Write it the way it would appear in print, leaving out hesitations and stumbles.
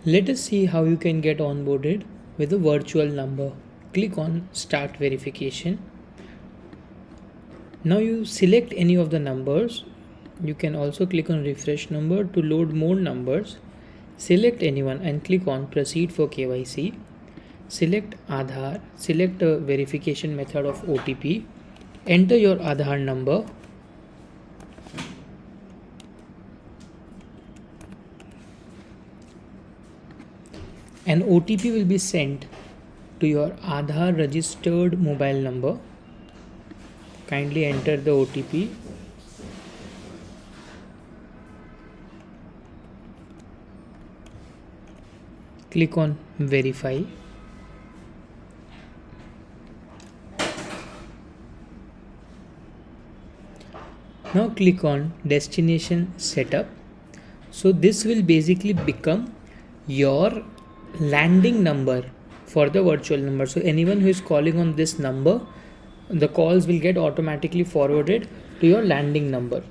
Let us see how you can get onboarded with a virtual number. Click on Start Verification. Now you select any of the numbers. You can also click on Refresh Number to load more numbers. Select anyone and click on Proceed for KYC. Select Aadhaar. Select a verification method of OTP. Enter your Aadhaar number. An OTP will be sent to your Aadhaar registered mobile number. Kindly enter the OTP. Click on Verify. Now click on Destination Setup. So this will basically become your landing number for the virtual number. So anyone who is calling on this number, the calls will get automatically forwarded to your landing number.